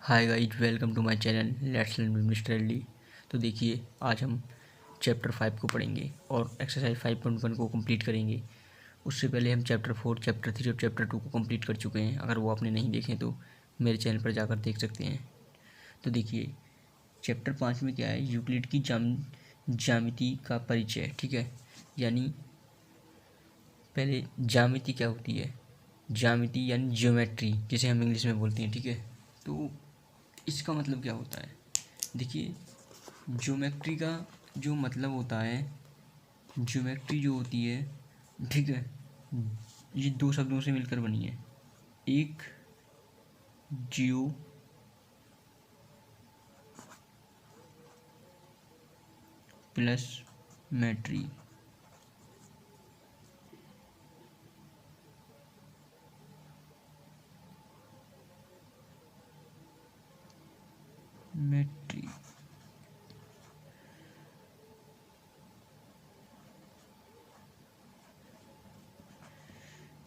Hi guys, welcome to my channel let's learn with mister LD. तो देखिए, आज हम चैप्टर 5 को पढ़ेंगे और एक्सरसाइज 5.1 को कंप्लीट करेंगे। उससे पहले हम चैप्टर 4, चैप्टर 3 और चैप्टर 2 को कंप्लीट कर चुके हैं। अगर वो आपने नहीं देखे तो मेरे चैनल पर जाकर देख सकते हैं। तो देखिए, चैप्टर 5 में क्या है, यूक्लिड की ज्यामिति का परिचय। ठीक है, यानी पहले ज्यामिति क्या होती है। ज्यामिति यानी ज्योमेट्री, जिसे हम इंग्लिश में बोलते हैं। ठीक है, तो इसका मतलब क्या होता है। देखिए, ज्योमेट्री का जो मतलब होता है, ज्योमेट्री जो होती है, ठीक है, ये दो शब्दों से मिलकर बनी है। एक जियो प्लस मैट्री। मैट्री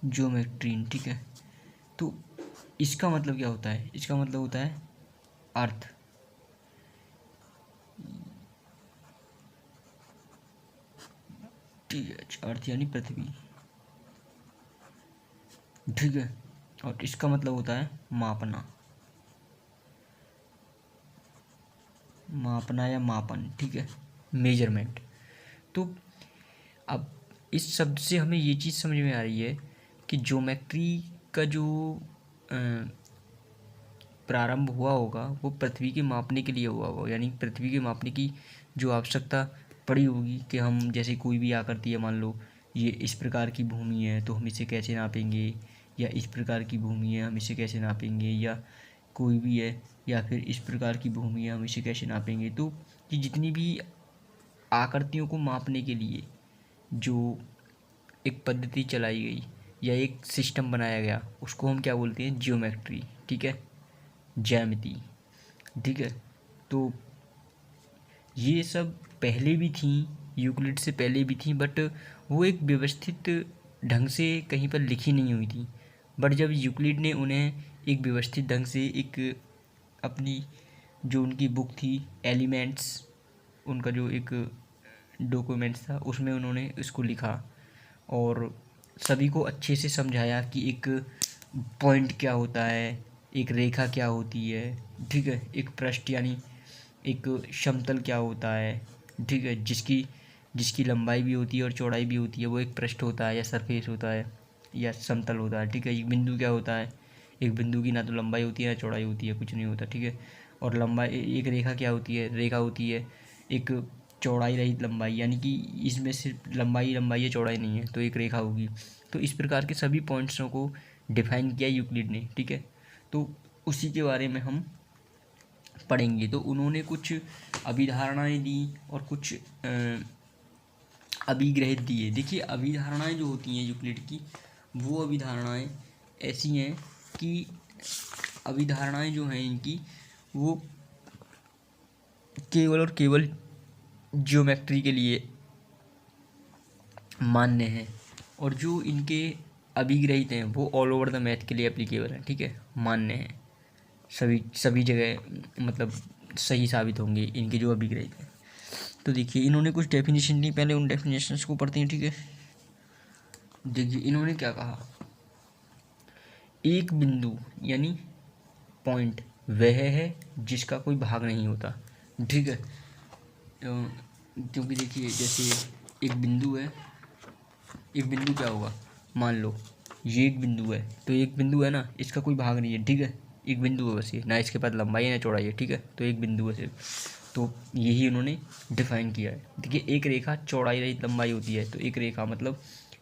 ज्योमेट्रीन। ठीक है, तो इसका मतलब क्या होता है। इसका मतलब होता है अर्थ। ठीक है, अर्थ यानी पृथ्वी। ठीक है, और इसका मतलब होता है मापना। मापना या मापन। ठीक है, मेजरमेंट। तो अब इस शब्द से हमें ये चीज़ समझ में आ रही है कि ज्योमेट्री का जो प्रारंभ हुआ होगा वो पृथ्वी के मापने के लिए हुआ होगा। यानी पृथ्वी के मापने की जो आवश्यकता पड़ी होगी कि हम जैसे कोई भी आकृति है, मान लो ये इस प्रकार की भूमि है तो हम इसे कैसे नापेंगे, या इस प्रकार की भूमि है हम इसे कैसे नापेंगे, या कोई भी है, या फिर इस प्रकार की भूमि है हम इसे कैसे नापेंगे। तो ये जितनी भी आकृतियों को मापने के लिए जो एक पद्धति चलाई गई या एक सिस्टम बनाया गया, उसको हम क्या बोलते हैं, ज्योमेट्री। ठीक है, ज्यामिति। ठीक है, तो ये सब पहले भी थी, यूक्लिड से पहले भी थी, बट वो एक व्यवस्थित ढंग से कहीं पर लिखी नहीं हुई थी। बट जब यूक्लिड ने उन्हें एक व्यवस्थित ढंग से एक अपनी जो उनकी बुक थी एलिमेंट्स, उनका जो एक डॉक्यूमेंट्स था, उसमें उन्होंने इसको लिखा और सभी को अच्छे से समझाया कि एक पॉइंट क्या होता है, एक रेखा क्या होती है। ठीक है, एक पृष्ठ यानी एक समतल क्या होता है। ठीक है, जिसकी जिसकी लंबाई भी होती है और चौड़ाई भी होती है, वो एक पृष्ठ होता है या सरफेस होता है या समतल होता है। ठीक है, एक बिंदु क्या होता है, एक बिंदु की ना तो लंबाई होती है ना चौड़ाई होती है, कुछ नहीं होता। ठीक है, और लंबाई, एक रेखा क्या होती है, रेखा होती है एक चौड़ाई रहित लंबाई, यानी कि इसमें सिर्फ लंबाई लंबाई है, चौड़ाई नहीं है, तो एक रेखा होगी। तो इस प्रकार के सभी पॉइंट्सों को डिफाइन किया यूक्लिड ने। ठीक है, तो उसी के बारे में हम पढ़ेंगे। तो उन्होंने कुछ अभिधारणाएं दी और कुछ अभिग्रहित दिए। देखिए, अभिधारणाएं जो होती हैं यूक्लिड की, वो अभिधारणाएं ऐसी हैं कि अभिधारणाएं जो हैं इनकी, वो केवल और केवल ज्योमेट्री के लिए मान्य हैं, और जो इनके अभिग्रहित हैं वो ऑल ओवर द मैथ के लिए एप्लीकेबल हैं। ठीक है, मान्य हैं, सभी सभी जगह मतलब सही साबित होंगे इनके जो अभिग्रहित हैं। तो देखिए, इन्होंने कुछ डेफिनेशन दी, पहले उन डेफिनेशंस को पढ़ते हैं। ठीक है, देखिए इन्होंने क्या कहा। एक बिंदु यानी पॉइंट वह है जिसका कोई भाग नहीं होता। ठीक है, क्योंकि देखिए, जैसे एक बिंदु है, एक बिंदु क्या होगा, मान लो ये एक बिंदु है, तो एक बिंदु है ना, इसका कोई भाग नहीं है। ठीक है, एक बिंदु है बस, ये ना इसके पास लंबाई है ना चौड़ाई है। ठीक है, तो एक बिंदु है सिर्फ। तो यही उन्होंने डिफाइन किया है। देखिए, एक रेखा चौड़ाई रहित लंबाई होती है। तो एक रेखा मतलब,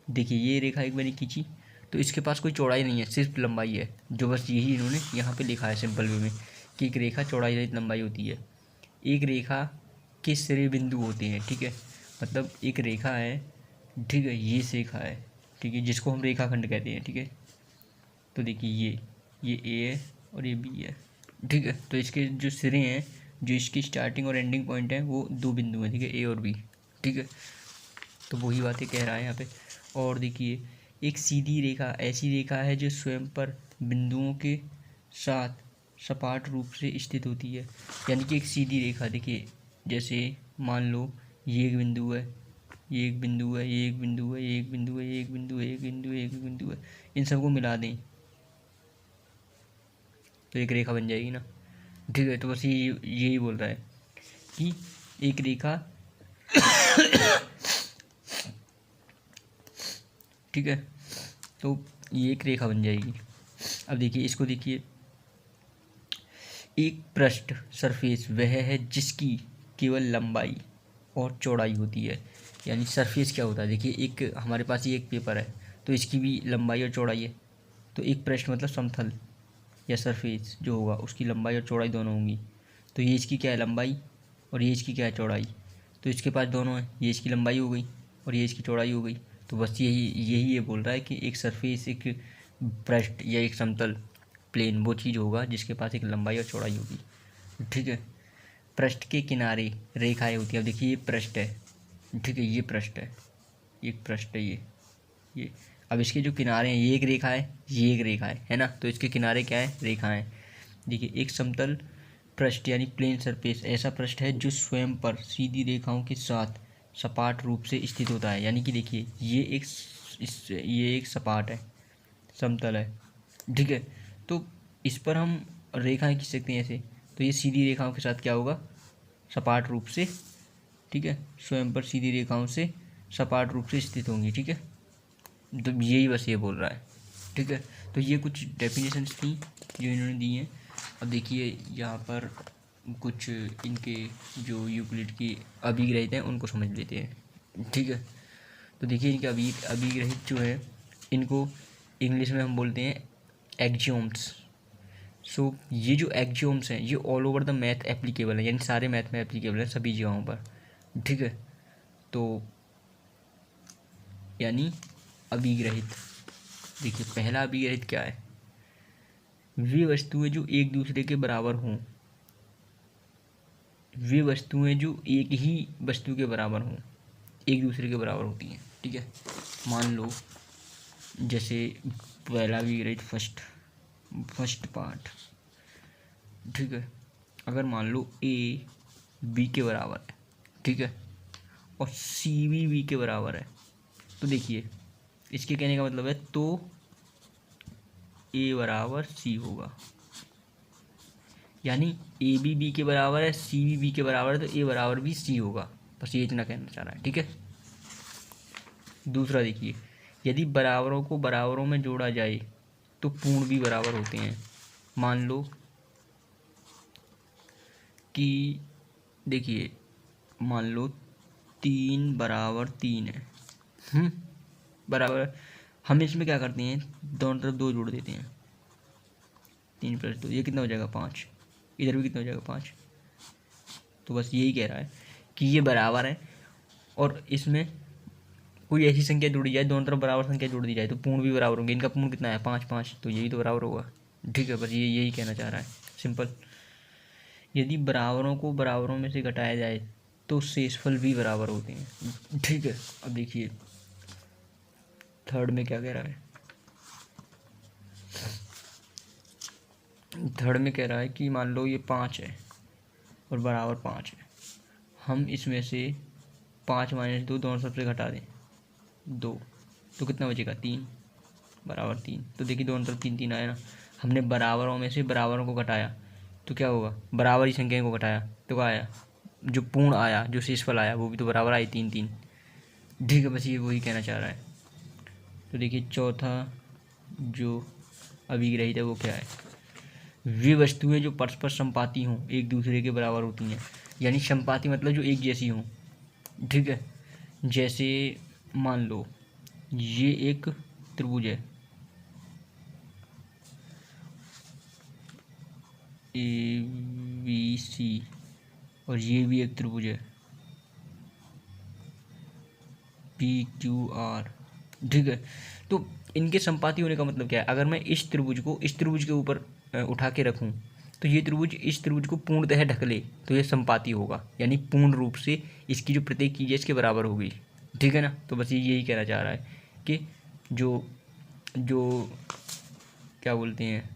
देखिए ये रेखा एक मैंने खींची, तो इसके पास कोई चौड़ाई नहीं है, सिर्फ लंबाई है। जो बस यही इन्होंने यहाँ पे लिखा है सिंपल वे में, कि एक रेखा चौड़ाई रहित लंबाई होती है। एक रेखा के सिरे बिंदु होते हैं। ठीक है, मतलब एक रेखा है, ठीक है, ये रेखा है, ठीक है, जिसको हम रेखाखंड कहते हैं। ठीक है, तो देखिए ये ए है और ये बी है। ठीक है, तो इसके जो सिरे हैं, जो इसकी स्टार्टिंग और एंडिंग पॉइंट है, वो दो बिंदु हैं। ठीक है, ए और बी। ठीक है, तो वही बातें कह रहा है यहाँ पे। और देखिए, एक सीधी रेखा ऐसी रेखा है जो स्वयं पर बिंदुओं के साथ सपाट रूप से स्थित होती है। यानी कि एक सीधी रेखा, देखिए जैसे मान लो ये एक बिंदु है, ये एक बिंदु है, ये एक बिंदु है, ये एक बिंदु है, ये एक बिंदु है, एक बिंदु है, एक बिंदु है, इन सबको मिला दें तो एक रेखा बन जाएगी ना। ठीक है, तो बस ये यही बोल रहा है कि एक रेखा ठीक है, तो ये एक रेखा बन जाएगी। अब देखिए इसको, देखिए एक पृष्ठ सरफेस वह है जिसकी केवल लंबाई और चौड़ाई होती है। यानी सरफेस क्या होता है, देखिए एक हमारे पास ये एक पेपर है तो इसकी भी लंबाई और चौड़ाई है। तो एक पृष्ठ मतलब समतल या सरफेस जो होगा उसकी लंबाई और चौड़ाई दोनों होंगी। तो ये इसकी क्या है, लंबाई, और ये इसकी क्या है, चौड़ाई। तो इसके पास दोनों है, ये इसकी लंबाई हो गई और ये इसकी चौड़ाई हो गई। तो बस यही यही ये बोल रहा है कि एक सरफेस, एक पृष्ठ या एक समतल प्लेन वो चीज़ होगा जिसके पास एक लंबाई और चौड़ाई होगी। ठीक है, पृष्ठ के किनारे रेखाएं होती है। अब देखिए ये पृष्ठ है, ठीक है, ये पृष्ठ है, एक पृष्ठ है ये। अब इसके जो किनारे हैं, ये एक रेखा है, ये एक रेखा है ना। तो इसके किनारे क्या है, रेखाएं। देखिए एक समतल पृष्ठ यानी प्लेन सरफेस ऐसा पृष्ठ है जो स्वयं पर सीधी रेखाओं के साथ सपाट रूप से स्थित होता है। यानी कि देखिए ये एक सपाट है, समतल है, ठीक है। तो इस पर हम रेखाएं खींच सकते हैं ऐसे। तो ये सीधी रेखाओं के साथ क्या होगा, सपाट रूप से, ठीक है, स्वयं पर सीधी रेखाओं से सपाट रूप से स्थित होंगी। ठीक है, तो यही बस ये बोल रहा है। ठीक है, तो ये कुछ डेफिनेशंस थी जो इन्होंने दी हैं। अब देखिए यहाँ पर कुछ इनके जो यूक्लिड की अभिग्रहित हैं उनको समझ लेते हैं। ठीक है, तो देखिए इनके अभिग्रहित जो है इनको इंग्लिश में हम बोलते हैं एक्जियोम्स। सो ये जो एक्जियोम्स हैं ये all over the math applicable है, यानी सारे मैथ में एप्लीकेबल है सभी जगहों पर। ठीक है, तो यानी अभिग्रहित, देखिए पहला अभिग्रहित क्या है, वे वस्तुएं जो एक दूसरे के बराबर हों, वे वस्तुएं जो एक ही वस्तु के बराबर हों, एक दूसरे के बराबर होती हैं। ठीक है, मान लो जैसे पहला अभिग्रहित फर्स्ट पार्ट, ठीक है, अगर मान लो ए बी के बराबर है, ठीक है, और सी भी बी के बराबर है, तो देखिए इसके कहने का मतलब है तो ए बराबर सी होगा। यानी ए भी बी के बराबर है, सी भी बी के बराबर है, तो ए बराबर भी सी होगा। बस ये इतना कहना चाह रहा है। ठीक है, दूसरा देखिए, यदि बराबरों को बराबरों में जोड़ा जाए तो पूर्ण भी बराबर होते हैं। मान लो कि देखिए, मान लो 3 बराबर 3 है, बराबर। हम इसमें क्या करते हैं, दोनों तरफ 2 जोड़ देते हैं, 3 + 2 ये कितना हो जाएगा 5, इधर भी कितना हो जाएगा 5। तो बस यही कह रहा है कि ये बराबर है और इसमें कोई ऐसी संख्या जोड़ी जाए, दोनों तरफ बराबर संख्या जोड़ दी जाए तो पूर्ण भी बराबर होंगे। इनका पूर्ण कितना है 5 5, तो यही तो बराबर होगा। ठीक है, बस ये यही कहना चाह रहा है, सिंपल। यदि बराबरों को बराबरों में से घटाया जाए तो शेषफल भी बराबर होते हैं। ठीक है, अब देखिए थर्ड में क्या कह रहा है, थर्ड में कह रहा है कि मान लो ये 5 है और बराबर 5 है, हम इसमें से 5 - 2 दोनों सबसे घटा दें 2, तो कितना बचेगा 3 बराबर 3। तो देखिए दोनों तरफ 3 3 आया ना। हमने बराबरों में से बराबरों को घटाया तो क्या होगा, बराबर ही संख्या को घटाया तो क्या आया, जो पूर्ण आया, जो शेषफल आया वो भी तो बराबर आई 3 3। ठीक है, बस ये वही कहना चाह रहा है। तो देखिए चौथा जो अभिग्रहित है वो क्या है, वे वस्तुएं जो परस्पर संपाती हों एक दूसरे के बराबर होती हैं। यानी संपाती मतलब जो एक जैसी हों। ठीक है, जैसे मान लो ये एक त्रिभुज है, ABC, और ये भी एक त्रिभुज है PQR। ठीक है, तो इनके संपाती होने का मतलब क्या है, अगर मैं इस त्रिभुज को इस त्रिभुज के ऊपर उठा के रखूं तो ये त्रिभुज इस त्रिभुज को पूर्णतः ढक ले तो ये संपाती होगा, यानी पूर्ण रूप से इसकी जो प्रत्येक चीज़ है इसके बराबर होगी। ठीक है ना, तो बस ये यही कहना चाह रहा है कि जो क्या बोलते हैं,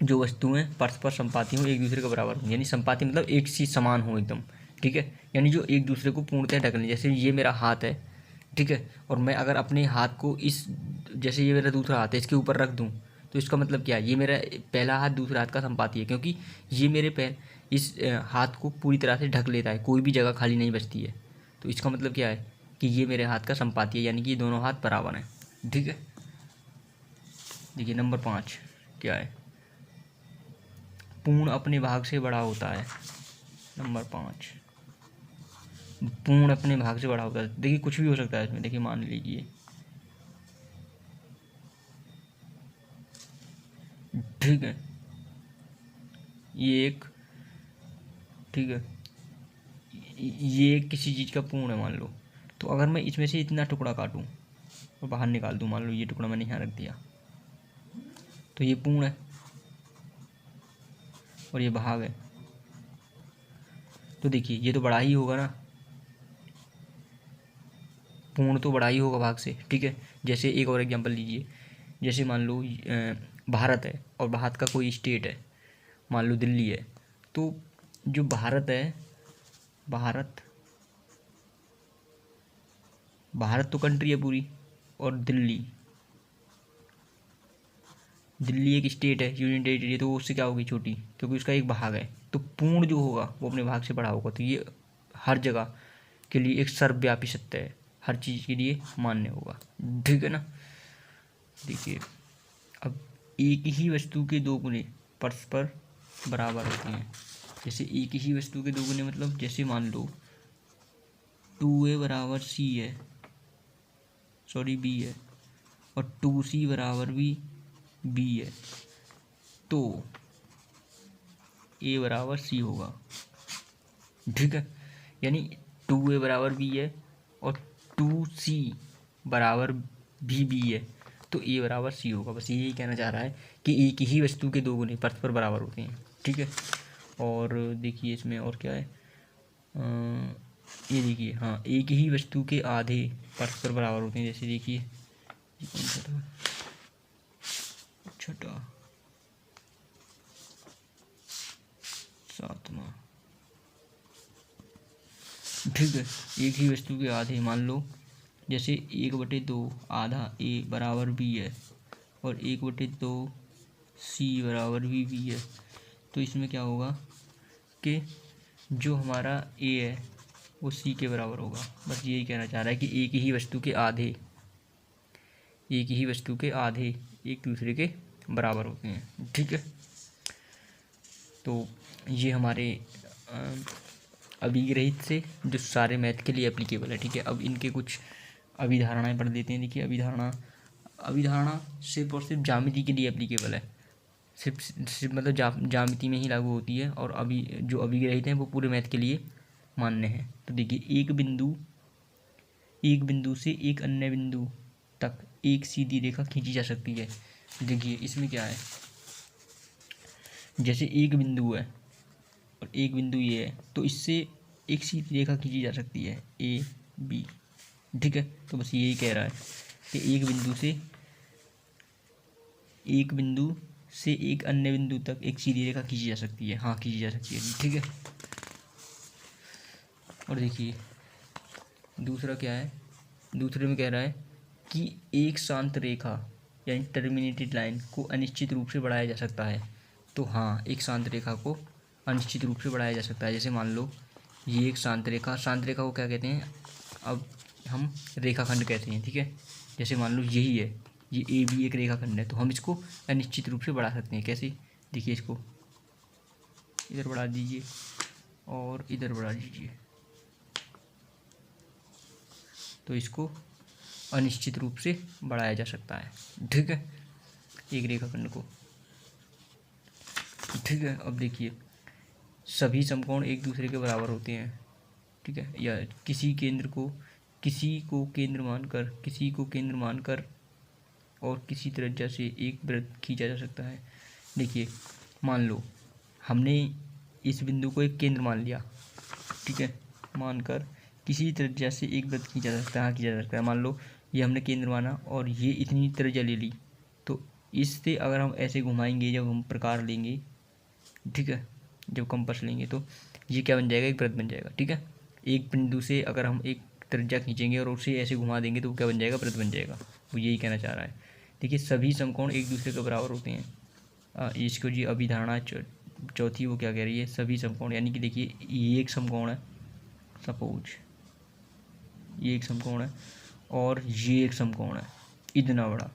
जो वस्तुएं परस्पर संपाती हों, एक दूसरे के बराबर हों, यानी संपाती मतलब एक सी समान हो एकदम, ठीक है, यानी जो एक दूसरे को पूर्णतः ढक लें। जैसे ये मेरा हाथ है, ठीक है, और मैं अगर अपने हाथ को इस, जैसे ये मेरा दूसरा हाथ है, इसके ऊपर रख दूं, तो इसका मतलब क्या है, ये मेरा पहला हाथ दूसरे हाथ का संपाती है, क्योंकि ये मेरे पैर इस हाथ को पूरी तरह से ढक लेता है, कोई भी जगह खाली नहीं बचती है। तो इसका मतलब क्या है कि ये मेरे हाथ का संपाती है, यानी कि ये दोनों हाथ बराबर हैं, ठीक है। देखिए नंबर 5 क्या है, पूर्ण अपने भाग से बड़ा होता है। नंबर 5, पूर्ण अपने भाग से बड़ा होता है। देखिए कुछ भी हो सकता है इसमें। देखिए मान लीजिए, ठीक है, ये एक, ठीक है, ये किसी चीज़ का पूर्ण है मान लो। तो अगर मैं इसमें से इतना टुकड़ा काटूं और बाहर निकाल दूं, मान लो ये टुकड़ा मैंने यहाँ रख दिया, तो ये पूर्ण है और ये भाग है। तो देखिए ये तो बड़ा ही होगा ना, पूर्ण तो बड़ा ही होगा भाग से, ठीक है। जैसे एक और एग्जांपल लीजिए, जैसे मान लो भारत है और भारत का कोई स्टेट है, मान लो दिल्ली है। तो जो भारत है, भारत भारत तो कंट्री है पूरी, और दिल्ली, दिल्ली एक स्टेट है, यूनियन टेरिटरी, तो वो उससे क्या होगी, छोटी, क्योंकि उसका एक भाग है। तो पूर्ण जो होगा वो अपने भाग से बड़ा होगा। तो ये हर जगह के लिए एक सर्वव्यापी सत्य है, हर चीज़ के लिए मान्य होगा, ठीक है ना। देखिए अब एक ही वस्तु के दो गुणे परस्पर बराबर होते हैं। जैसे एक ही वस्तु के दो गुणे मतलब, जैसे मान लो 2a बराबर c है, सॉरी b है, और 2c बराबर भी b है, तो a बराबर c होगा, ठीक है। यानी 2a बराबर b है और 2c बराबर भी b है, तो a बराबर c होगा। बस यही कहना चाह रहा है कि एक ही वस्तु के दो गुणे परस्पर बराबर होते हैं, ठीक है। और देखिए इसमें और क्या है, ये देखिए, हाँ, एक ही वस्तु के आधे परस्पर बराबर होते हैं। जैसे देखिए ये कौन सा था, छठा, सातवां, ठीक है। एक ही वस्तु के आधे, मान लो जैसे 1/2 आधा a बराबर b है और 1/2 c बराबर भी b है। तो इसमें क्या होगा कि जो हमारा a है वो c के बराबर होगा। बस यही कहना चाह रहा है कि एक ही वस्तु के आधे, एक ही वस्तु के आधे एक दूसरे के बराबर होते हैं, ठीक है। तो ये हमारे अभिग्रहित से जो सारे मैथ के लिए एप्लीकेबल है, ठीक है। अब इनके कुछ अभिधारणाएं पढ़ देते हैं। देखिए अभिधारणा सिर्फ और सिर्फ ज्यामिति के लिए एप्लीकेबल है, सिर्फ मतलब ज्यामिति में ही लागू होती है, और अभी जो अभिग्रहित हैं वो पूरे मैथ के लिए मान्य है। तो देखिए एक बिंदु से एक अन्य बिंदु तक एक सीधी रेखा खींची जा सकती है। देखिए इसमें क्या है, जैसे एक बिंदु है और एक बिंदु ये है, तो इससे एक सीधी रेखा खींची जा सकती है ए बी, ठीक है। तो बस यही कह रहा है कि एक बिंदु से एक अन्य बिंदु तक एक सीधी रेखा खींची जा सकती है, हाँ खींची जा सकती है, ठीक है। और देखिए दूसरा क्या है, दूसरे में कह रहा है कि एक शांत रेखा यानी टर्मिनेटेड लाइन को अनिश्चित रूप से बढ़ाया जा सकता है। तो हाँ, एक शांत रेखा को अनिश्चित रूप से बढ़ाया जा सकता है। जैसे मान लो ये एक शांत रेखा को क्या कहते हैं, अब हम रेखाखंड कहते हैं, ठीक है। जैसे मान लो यही है, ये ए बी एक रेखाखंड है, तो हम इसको अनिश्चित रूप से बढ़ा सकते हैं। कैसे, देखिए इसको इधर बढ़ा दीजिए और इधर बढ़ा दीजिए, तो इसको अनिश्चित रूप से बढ़ाया जा सकता है, ठीक है, एक रेखाखंड को, ठीक है। अब देखिए सभी समकोण एक दूसरे के बराबर होते हैं, ठीक है, या किसी को केंद्र मानकर और किसी त्रिज्या से एक वृत्त खींचा जा सकता है। देखिए मान लो हमने इस बिंदु को एक केंद्र मान लिया, ठीक है, मानकर किसी त्रिज्या से एक वृत्त खींचा जा सकता है, हाँ खींचा जा सकता है। मान लो ये हमने केंद्र माना और ये इतनी त्रिज्या ले ली, तो इससे अगर हम ऐसे घुमाएंगे, जब हम प्रकार लेंगे, ठीक है, जब कंपास लेंगे तो ये क्या बन जाएगा, एक वृत्त बन जाएगा। ठीक है, एक बिंदु से अगर हम एक त्रिज्या खींचेंगे और उसे ऐसे घुमा देंगे तो वो क्या बन जाएगा, वृत्त बन जाएगा। वो यही कहना चाह रहा है। देखिए सभी समकोण एक दूसरे के बराबर होते हैं। इसको जी अभिधारणा चौथी वो क्या कह रही है, सभी समकोण, यानी कि देखिए ये एक समकोण है, सपोज ये एक समकोण है और ये एक समकोण है इतना बड़ा,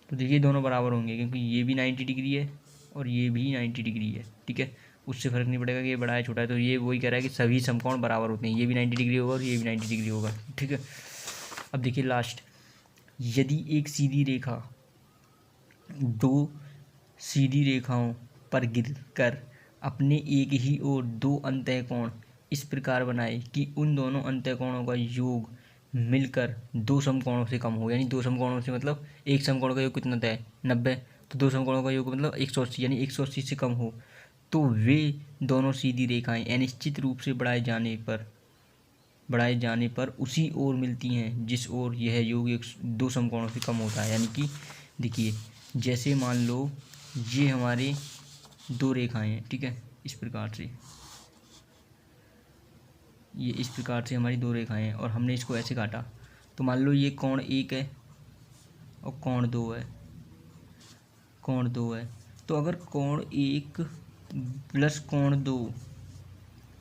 तो देखिए दोनों बराबर होंगे क्योंकि ये भी 90 डिग्री है और ये भी 90 डिग्री है। ठीक है, उससे फ़र्क नहीं पड़ेगा कि ये बड़ा है छोटा है, तो ये वही कह रहा है कि सभी समकोण बराबर होते हैं, ये भी 90 डिग्री होगा और ये भी 90 डिग्री होगा। ठीक है, अब देखिए लास्ट, यदि एक सीधी रेखा दो सीधी रेखाओं पर गिरकर अपने एक ही ओर दो अंतःकोण इस प्रकार बनाए कि उन दोनों अंतःकोणों का योग मिलकर दो समकोणों से कम हो, यानी दो समकोणों से मतलब एक समकोण का योग कितना होता है 90, तो दो समकोणों का योग मतलब 180, यानी 180 से कम हो, तो वे दोनों सीधी रेखाएं अनिश्चित रूप से बढ़ाए जाने पर उसी ओर मिलती हैं जिस ओर यह योग एक दो समकोणों से कम होता है। यानी कि देखिए जैसे मान लो ये हमारे दो रेखाएं हैं, ठीक है, इस प्रकार से, ये इस प्रकार से हमारी दो रेखाएं हैं और हमने इसको ऐसे काटा, तो मान लो ये कोण एक है और कोण दो है, तो अगर कोण एक प्लस कोण दो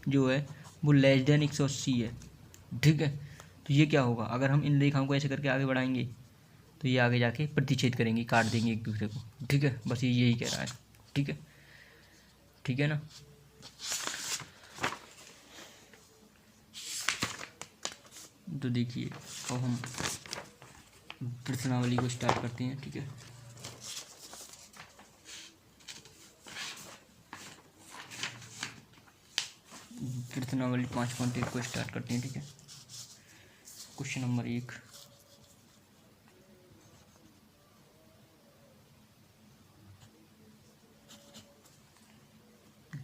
जो है वो लेस देन 180 है। ठीक है, तो ये क्या होगा, अगर हम इन रेखाओं को ऐसे करके आगे बढ़ाएंगे तो ये आगे जाके प्रतिच्छेद करेंगी, काट देंगे एक दूसरे को। ठीक है, बस ये यही कह रहा है। ठीक है, ठीक है ना। तो देखिए अब हम प्रश्नावली को स्टार्ट करते हैं। ठीक है, प्रश्नावली 5.1 को स्टार्ट करते हैं। ठीक है, क्वेश्चन नंबर 1,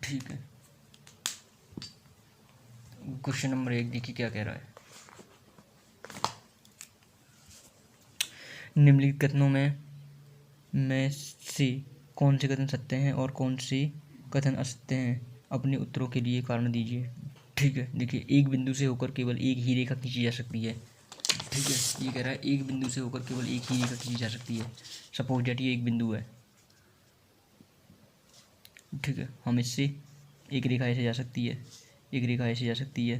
ठीक है, क्वेश्चन नंबर 1 देखिए क्या कह रहा है, निम्नलिखित कथनों में से कौन से कथन सत्य हैं और कौन से कथन असत्य हैं, अपने उत्तरों के लिए कारण दीजिए। ठीक है, देखिए एक बिंदु से होकर केवल एक ही रेखा खींची जा सकती है। ठीक है, ये कह रहा है एक बिंदु से होकर केवल एक ही रेखा खींची जा सकती है। सपोज दैट ये एक बिंदु है। ठीक है, हम इससे एक रेखा ऐसे जा सकती है, एक रेखा ऐसे जा सकती है,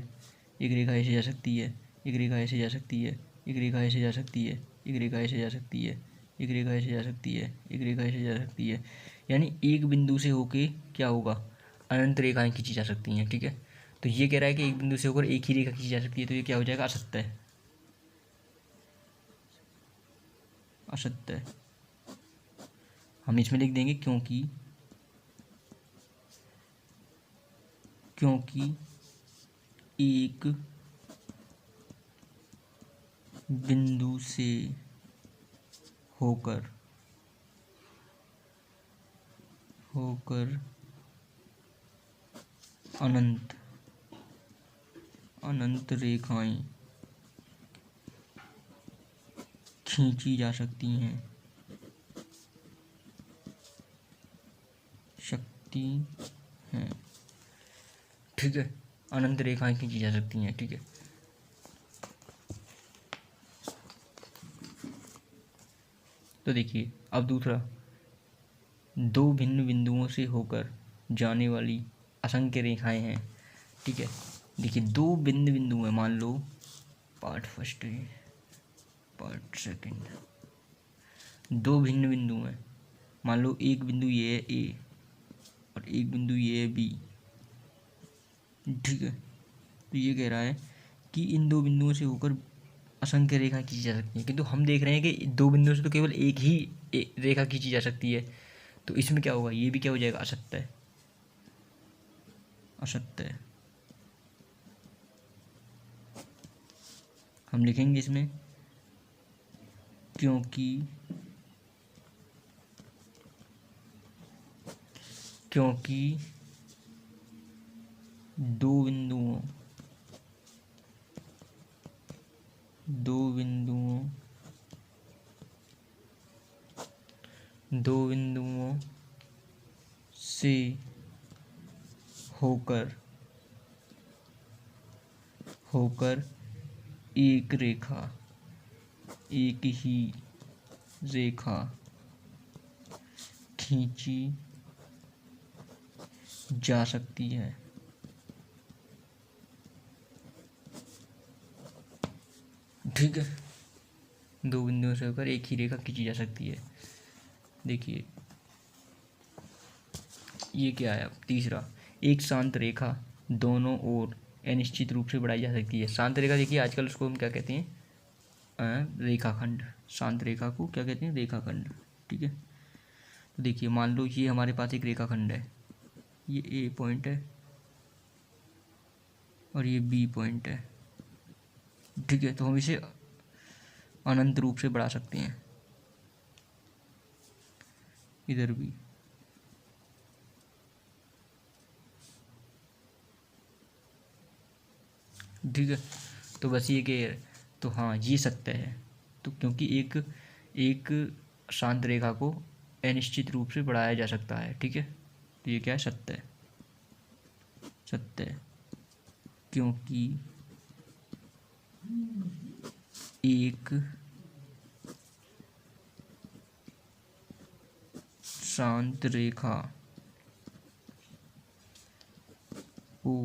एक रेखा ऐसे जा सकती है, एक रेखा ऐसे जा सकती है, एक रेखा ऐसे जा सकती है, एक रेखा ऐसे जा सकती है, एक रेखा ऐसे जा सकती है, एक रेखा ऐसे जा सकती है, यानी एक बिंदु से होके क्या होगा, अनंत रेखाएं खींची जा सकती हैं। ठीक है, तो ये कह रहा है कि एक बिंदु से होकर एक ही रेखा खींची जा सकती है, तो ये क्या हो जाएगा, असत्य है, असत्य है। हम इसमें लिख देंगे क्योंकि एक बिंदु से होकर अनंत रेखाएं खींची जा सकती हैं, ठीक है, अनंत रेखाएं खींची जा सकती हैं। ठीक है, तो देखिए अब दूसरा, दो भिन्न बिंदुओं से होकर जाने वाली असंख्य रेखाएं हैं। ठीक है, देखिए दो भिन्न बिंदु हैं, मान लो पार्ट फर्स्ट है, पार्ट सेकंड, दो भिन्न बिंदु हैं, मान लो एक बिंदु ये है ए और एक बिंदु ये है बी। ठीक है, तो ये कह रहा है कि इन दो बिंदुओं से होकर असंख्य रेखा खींची जा सकती है, किंतु हम देख रहे हैं कि दो बिंदुओं से तो केवल एक ही रेखा खींची जा सकती है, तो इसमें क्या होगा, ये भी क्या हो जाएगा, असत्य है, असत्य है। हम लिखेंगे इसमें क्योंकि दो बिंदुओं दो बिंदुओं से होकर एक ही रेखा खींची जा सकती है। ठीक है, दो बिंदुओं से होकर एक ही रेखा खींची जा सकती है। देखिए ये क्या है। अब तीसरा, एक शांत रेखा दोनों ओर अनिश्चित रूप से बढ़ाई जा सकती है। शांत रेखा देखिए आजकल उसको हम क्या कहते हैं, रेखाखंड। शांत रेखा को क्या कहते हैं, रेखाखंड। ठीक है, तो देखिए मान लो ये हमारे पास एक रेखाखंड है, ये ए पॉइंट है और ये बी पॉइंट है। ठीक है, तो हम इसे अनंत रूप से बढ़ा सकते हैं, इधर भी। ठीक है, तो बस ये कि तो हाँ ये सत्य है। तो क्योंकि एक शांत रेखा को अनिश्चित रूप से बढ़ाया जा सकता है। ठीक है, तो ये क्या है, सत्य है। सत्य है क्योंकि एक शांत रेखा को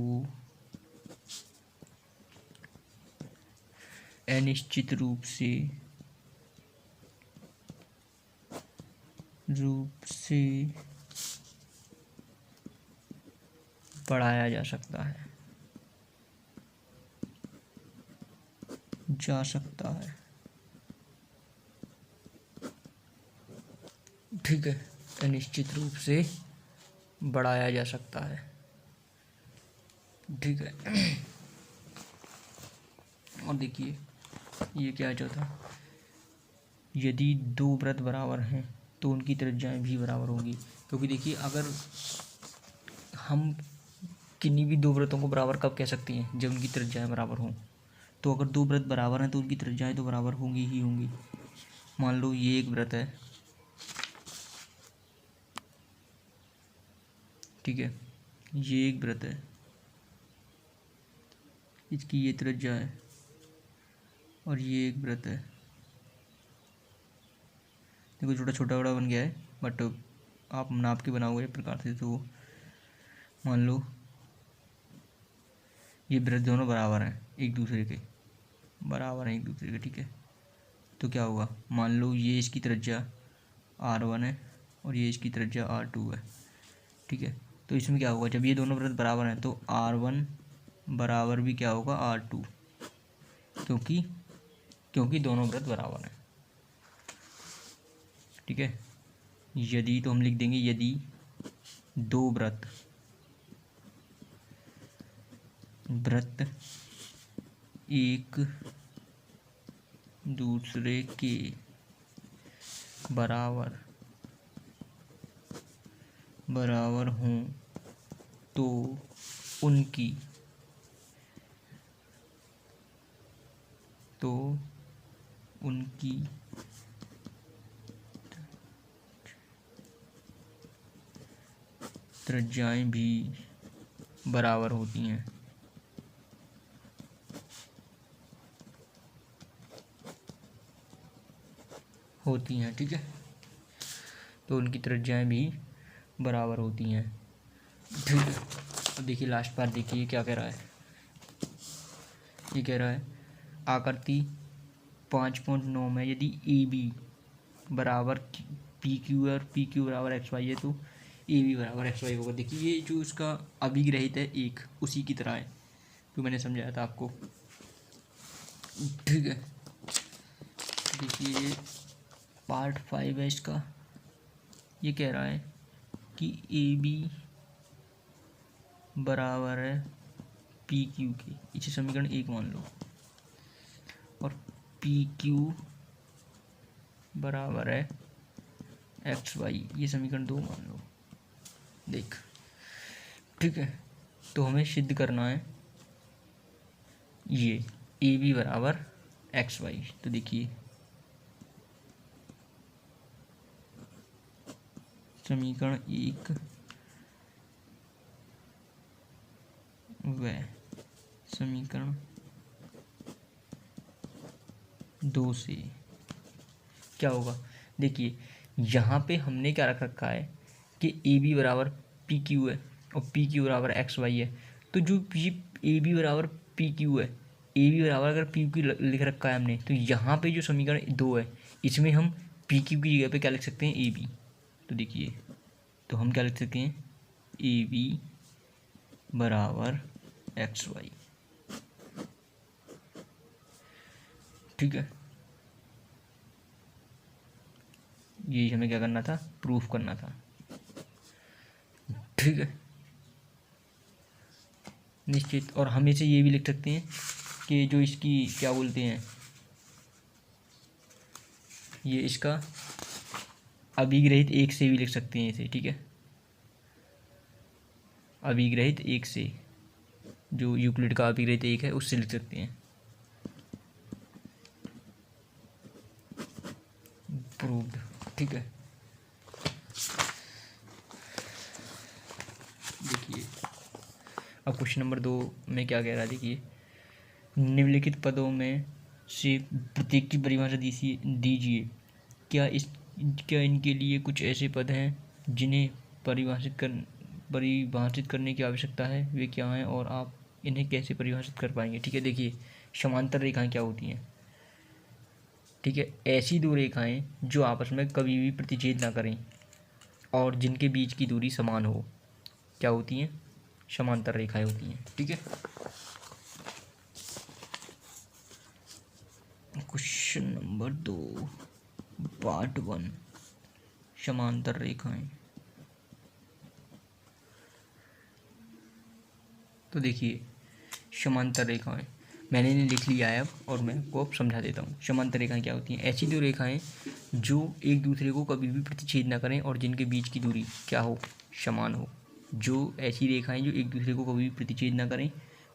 अनिश्चित रूप से बढ़ाया जा सकता है, ठीक है, अनिश्चित रूप से बढ़ाया जा सकता है। ठीक है, और देखिए ये क्या चौथा, यदि दो वृत्त बराबर हैं तो उनकी त्रिज्याएं भी बराबर होंगी। क्योंकि देखिए अगर हम किन्हीं भी दो वृत्तों को बराबर कब कह सकते हैं, जब उनकी त्रिज्याएं बराबर हों। तो अगर दो वृत्त बराबर हैं तो उनकी त्रिज्याएं तो बराबर होंगी ही होंगी। मान लो ये एक वृत्त है, ठीक है, ये एक वृत्त है, इसकी ये त्रिज्या है, और ये एक वृत्त है। देखो छोटा छोटा बड़ा बन गया है, बट आप नाप के बनाओगे इस प्रकार से तो मान लो ये वृत्त दोनों बराबर हैं एक दूसरे के, ठीक है। तो क्या होगा, मान लो ये इसकी त्रिज्या R1 है और ये इसकी त्रिज्या R2 है। ठीक है, तो इसमें क्या होगा, जब ये दोनों वृत्त बराबर हैं तो R1 बराबर भी क्या होगा, R2, क्योंकि दोनों वृत्त बराबर हैं। ठीक है, यदि तो हम लिख देंगे, यदि दो वृत्त एक दूसरे के बराबर हों तो उनकी त्रिज्याएं भी बराबर होती हैं। ठीक है, तो उनकी त्रिज्याएं भी बराबर होती हैं। ठीक है, अब देखिए लास्ट पार्ट देखिए क्या कह रहा है। ये कह रहा है आकृति 5.9 में यदि ए बी बराबर पी क्यू है और पी क्यू बराबर एक्स वाई है तो ए बी बराबर एक्स वाई होगा। देखिए ये जो इसका अभिग्रहित है एक, उसी की तरह है जो मैंने समझाया था आपको। ठीक है, देखिए पार्ट 5 है इसका। ये कह रहा है कि ए बी बराबर है पी क्यू के, इसे समीकरण 1 मान लो, और पी क्यू बराबर है एक्स वाई, ये समीकरण 2 मान लो। देख, ठीक है, तो हमें सिद्ध करना है ये ए बी बराबर एक्स वाई। तो देखिए समीकरण 1 व समीकरण 2 से क्या होगा। देखिए यहाँ पे हमने क्या रख रखा है कि ए बी बराबर पी क्यू है और पी क्यू बराबर एक्स वाई है। तो जो ये ए बी बराबर पी क्यू है, ए बी बराबर अगर पी क्यू लिख रखा है हमने, तो यहाँ पे जो समीकरण 2 है इसमें हम पी क्यू की जगह पे क्या लिख सकते हैं, ए बी। तो देखिए तो हम क्या लिख सकते हैं, ए बी बराबर एक्स वाई। ठीक है, ये हमें क्या करना था, प्रूफ करना था। ठीक है निश्चित। और हम इसे ये भी लिख सकते हैं कि जो इसकी क्या बोलते हैं, ये इसका अभिग्रहित 1 से भी लिख सकते हैं इसे। ठीक है, अभिग्रहित 1 से, जो यूक्लिड का अभिग्रहित 1 है उससे लिख सकते हैं। प्रूव्ड। ठीक है, देखिए अब क्वेश्चन नंबर 2 में क्या कह रहा है। देखिए निम्नलिखित पदों में से प्रत्येक की परिभाषा दीजिए। क्या इनके लिए कुछ ऐसे पद हैं जिन्हें परिभाषित करने की आवश्यकता है, वे क्या हैं और आप इन्हें कैसे परिभाषित कर पाएंगे। ठीक है, देखिए समांतर रेखाएं क्या होती हैं। ठीक है, ऐसी दो रेखाएं जो आपस में कभी भी प्रतिच्छेद ना करें और जिनके बीच की दूरी समान हो, क्या होती हैं, समांतर रेखाएं होती हैं। ठीक है, क्वेश्चन नंबर 2 पार्ट 1 समांतर रेखाएं। तो देखिए समांतर रेखाएं मैंने इन्हें लिख लिया है अब, और मैं आपको अब समझा देता हूँ। समांतर रेखाएं क्या होती हैं, ऐसी दो रेखाएं जो एक दूसरे को कभी भी प्रतिच्छेद ना करें और जिनके बीच की दूरी क्या हो, समान हो। जो ऐसी रेखाएं जो एक दूसरे को कभी भी प्रतिच्छेद ना करें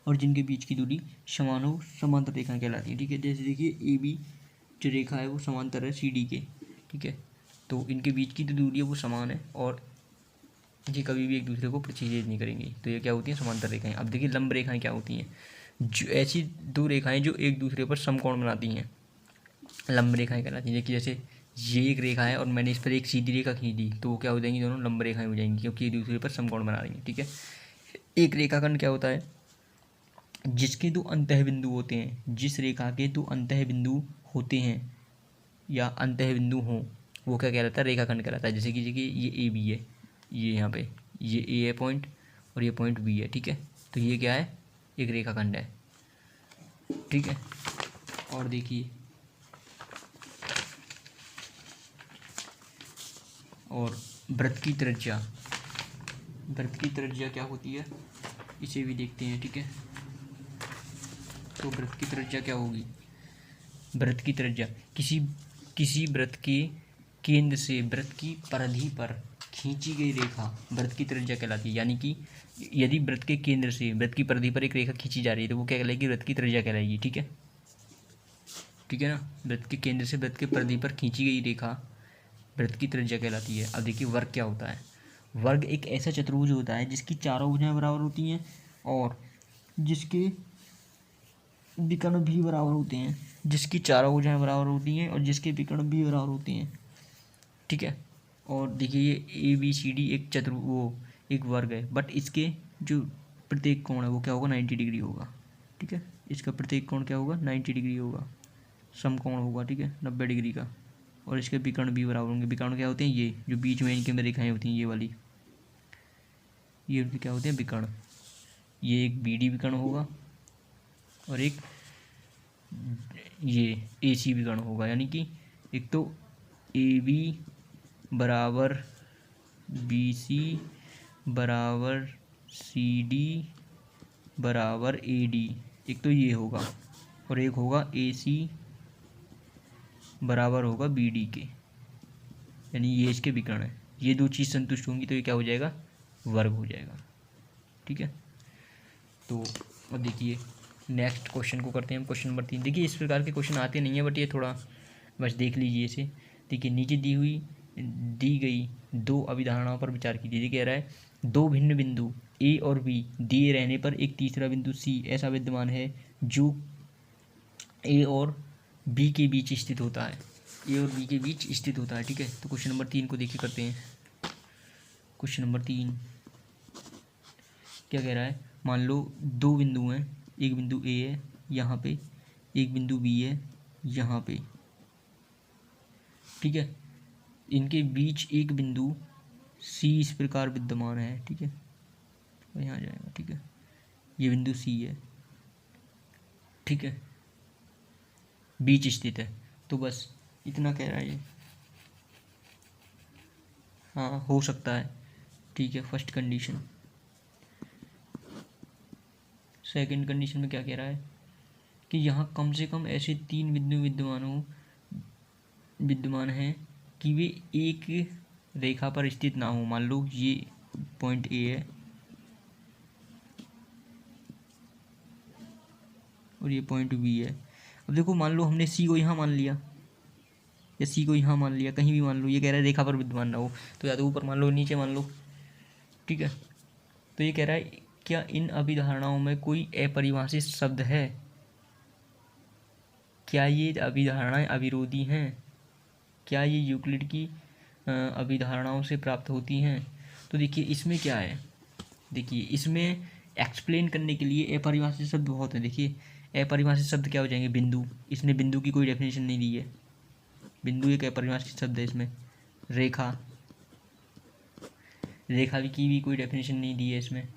और जिनके बीच की दूरी समान हो, समांतर रेखाएं कहलाती हैं। ठीक है, जैसे देखिए ए बी जो रेखा है वो समांतर है सी डी के। ठीक है, तो इनके बीच की जो दूरी है वो समान है और ये कभी भी एक दूसरे को प्रतिच्छेद नहीं करेंगी, तो ये क्या होती हैं, समांतर रेखाएं। अब देखिए लंब रेखाएं क्या होती हैं, जो ऐसी दो रेखाएं जो एक दूसरे पर समकोण बनाती हैं, लंब रेखाएं कहलाती हैं। देखिए जैसे ये एक रेखा है और मैंने इस पर एक सीधी रेखा खींच दी, तो वो क्या हो जाएंगी, दोनों लंब रेखाएं हो जाएंगी क्योंकि एक दूसरे पर समकोण बना रही हैं। ठीक है, एक रेखाखंड क्या होता है, जिसके दो अंतः बिंदु होते हैं, जिस रेखा के दो अंतः बिंदु होते हैं या अंतः बिंदु हों, वो क्या कहलाता है, रेखाखंड कहलाता है। जैसे कि देखिए ये ए बी है, ये यहाँ पे ये ए है पॉइंट और ये पॉइंट बी है। ठीक है, तो ये क्या है, एक रेखाखंड है। ठीक है, और देखिए और वृत्त की त्रिज्या, वृत्त की त्रिज्या क्या होती है, इसे भी देखते हैं। ठीक है, तो वृत्त की त्रिज्या क्या होगी, वृत्त की त्रिज्या किसी वृत्त के केंद्र से वृत्त की परिधि पर खींची गई रेखा वृत्त की त्रिज्या कहलाती है। यानी कि यदि वृत्त के केंद्र से वृत्त की परिधि पर एक रेखा खींची जा रही है तो वो क्या कहलाएगी, वृत्त की त्रिज्या कहलाएगी। ठीक है, ठीक है ना, वृत्त के केंद्र से वृत्त के परिधि पर खींची गई रेखा वृत्त की त्रिज्या कहलाती है। अब देखिए वर्ग क्या होता है, वर्ग एक ऐसा चतुर्भुज होता है जिसकी चारों भुजाएं बराबर होती हैं और जिसके विकर्ण भी बराबर होते हैं, जिसकी चारों भुजाएं बराबर होती हैं और जिसके विकर्ण भी बराबर होते हैं। ठीक है, और देखिए ये ए बी सी डी एक वर्ग है, बट इसके जो प्रत्येक कोण है वो क्या होगा, 90 डिग्री होगा। ठीक है, इसका प्रत्येक कोण क्या होगा, 90 डिग्री होगा, समकोण होगा। ठीक है, 90 डिग्री का, और इसके विकर्ण भी बराबर होंगे। विकर्ण क्या होते हैं, ये जो बीच में इनके में रेखाएं होती हैं, ये वाली, ये उनके क्या होते हैं, विकर्ण। ये एक बी डी विकर्ण होगा और एक ये ए सी विकर्ण होगा। यानी कि एक तो ए बी बराबर बी सी बराबर सी डी बराबर ए डी, एक तो ये होगा और एक होगा ए सी बराबर होगा बी डी के, यानी ये इसके विकर्ण है। ये दो चीज़ संतुष्ट होंगी तो ये क्या हो जाएगा, वर्ग हो जाएगा। ठीक है, तो अब देखिए नेक्स्ट क्वेश्चन को करते हैं हम, क्वेश्चन नंबर 3। देखिए इस प्रकार के क्वेश्चन आते नहीं है, बट ये थोड़ा बस देख लीजिए इसे। देखिए नीचे दी हुई दी गई दो अभिधारणाओं पर विचार कीजिए। ये कह रहा है दो भिन्न बिंदु ए और बी दिए रहने पर एक तीसरा बिंदु सी ऐसा विद्यमान है जो ए और बी के बीच स्थित होता है, ए और बी के बीच स्थित होता है। ठीक है, तो क्वेश्चन नंबर 3 को देखिए करते हैं। क्वेश्चन नंबर 3 क्या कह रहा है, मान लो दो बिंदु हैं, एक बिंदु ए है यहाँ पे, एक बिंदु बी है यहाँ पे। ठीक है, इनके बीच एक बिंदु सी इस प्रकार विद्यमान है। ठीक है, तो यहाँ जाएगा। ठीक है, ये बिंदु सी है। ठीक है, बीच स्थित है। तो बस इतना कह रहा है ये। हाँ, हो सकता है। ठीक है, फर्स्ट कंडीशन। सेकंड कंडीशन में क्या कह रहा है कि यहाँ कम से कम ऐसे तीन बिंदु विद्यमान हैं कि वे एक रेखा पर स्थित ना हो। मान लो ये पॉइंट ए है और ये पॉइंट बी है। अब देखो, मान लो हमने सी को यहाँ मान लिया या सी को यहाँ मान लिया, कहीं भी मान लो। ये कह रहा है रेखा पर विद्यमान ना हो, तो या तो ऊपर मान लो नीचे मान लो। ठीक है, तो ये कह रहा है क्या इन अभिधारणाओं में कोई अपरिभाषित शब्द है, क्या ये अभिधारणाएं अविरोधी हैं, क्या ये यूक्लिड की अभिधारणाओं से प्राप्त होती हैं। तो देखिए इसमें क्या है, देखिए इसमें एक्सप्लेन करने के लिए अपरिभाषित शब्द बहुत है। देखिए अपरिभाषित शब्द क्या हो जाएंगे, बिंदु। इसने बिंदु की कोई डेफिनेशन नहीं दी है, बिंदु एक अपरिभाषित शब्द है इसमें। रेखा, रेखा की भी कोई डेफिनेशन नहीं दी है इसमें।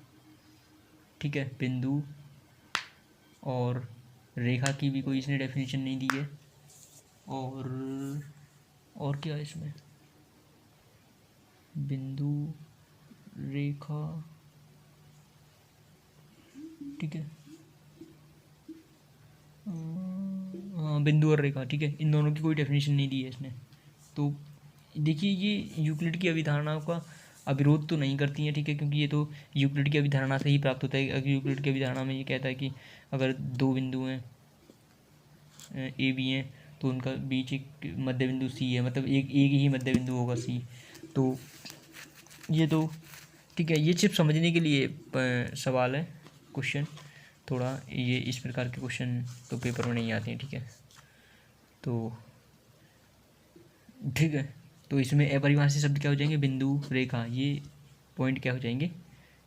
ठीक है, बिंदु और रेखा की भी कोई इसने डेफिनेशन नहीं दी है। और क्या है इसमें, बिंदु, रेखा। ठीक है, हाँ, बिंदु और रेखा। ठीक है, इन दोनों की कोई डेफिनेशन नहीं दी है इसने। तो देखिए ये यूक्लिड की अभिधारणाओं का अविरोध तो नहीं करती हैं। ठीक है, क्योंकि ये तो यूक्लिड की अभिधारणा से ही प्राप्त होता है। अगर यूक्लिड की अभिधारणा में ये कहता है कि अगर दो बिंदु हैं ए बी हैं तो उनका बीच एक मध्य बिंदु सी है, मतलब एक ही मध्य बिंदु होगा सी। तो ये तो ठीक है, ये सिर्फ समझने के लिए सवाल है, क्वेश्चन। थोड़ा ये इस प्रकार के क्वेश्चन तो पेपर में नहीं आते हैं। ठीक है, तो ठीक है, तो इसमें अपरिभाषित शब्द क्या हो जाएंगे, बिंदु, रेखा, ये पॉइंट क्या हो जाएंगे,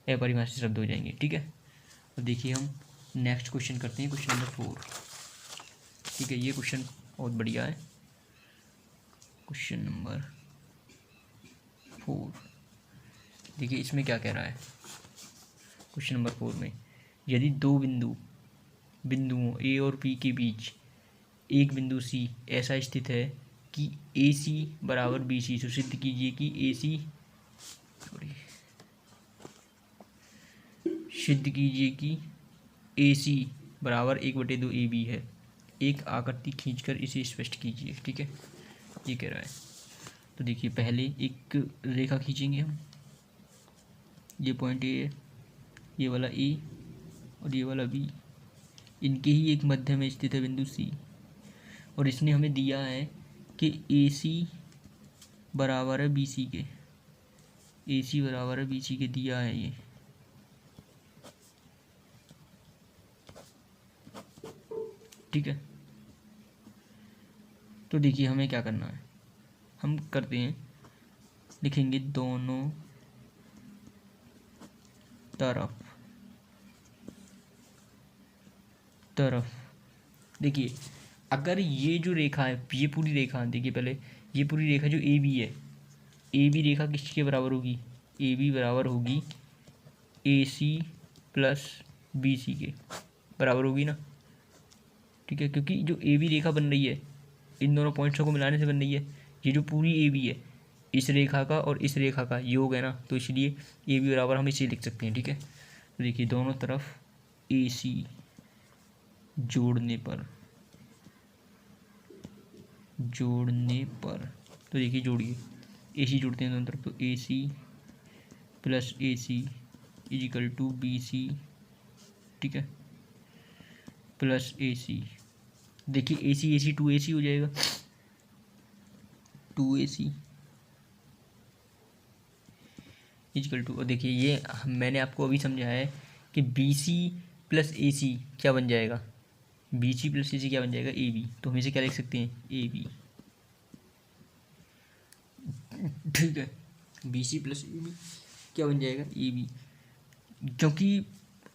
अपरिभाषित शब्द हो जाएंगे। ठीक है, तो देखिए हम नेक्स्ट क्वेश्चन करते हैं, क्वेश्चन नंबर 4। ठीक है, ये क्वेश्चन बहुत बढ़िया है। क्वेश्चन नंबर 4 देखिए इसमें क्या कह रहा है। क्वेश्चन नंबर 4 में यदि दो बिंदुओं ए और बी के बीच एक बिंदु सी ऐसा स्थित है कि ए सी बराबर बी सी, तो सिद्ध कीजिए कि ए सी सिद्ध कीजिए कि ए सी बराबर 1/2 ए बी है। एक आकृति खींचकर इसे स्पष्ट कीजिए। ठीक है, ये कह रहा है। तो देखिए पहले एक रेखा खींचेंगे हम, ये पॉइंट ए है, ये वाला ए और ये वाला बी, इनके ही एक मध्य में स्थित है बिंदु सी। और इसने हमें दिया है कि ए सी बराबर है बी सी के, ए सी बराबर है बी सी के दिया है ये। ठीक है, तो देखिए हमें क्या करना है, हम करते हैं, लिखेंगे दोनों तरफ। देखिए अगर ये जो रेखा है, ये पूरी रेखा, देखिए पहले ये पूरी रेखा जो ए बी है, ए बी रेखा किसके बराबर होगी, ए बी बराबर होगी ए सी प्लस बी सी के बराबर होगी ना। ठीक है, क्योंकि जो ए बी रेखा बन रही है इन दोनों पॉइंट्सों को मिलाने से बन रही है। ये जो पूरी ए बी है, इस रेखा का और इस रेखा का योग है ना, तो इसलिए ए बी बराबर हम इसे लिख सकते हैं। ठीक है, तो देखिए दोनों तरफ ए सी जोड़ने पर तो देखिए जोड़िए, ए सी जोड़ते हैं दोनों तरफ, तो A C plus A C equal to B C. ठीक है, प्लस ए सी, देखिए ए सी 2 ए सी हो जाएगा, 2 ए सी इक्वल टू, और देखिए ये मैंने आपको अभी समझाया है कि बी सी प्लस ए सी क्या बन जाएगा, बी सी प्लस ए सी क्या बन जाएगा, ए बी। तो हम इसे क्या लिख सकते हैं, ए बी। ठीक है, B C plus A B क्या बन जाएगा, ए बी। क्योंकि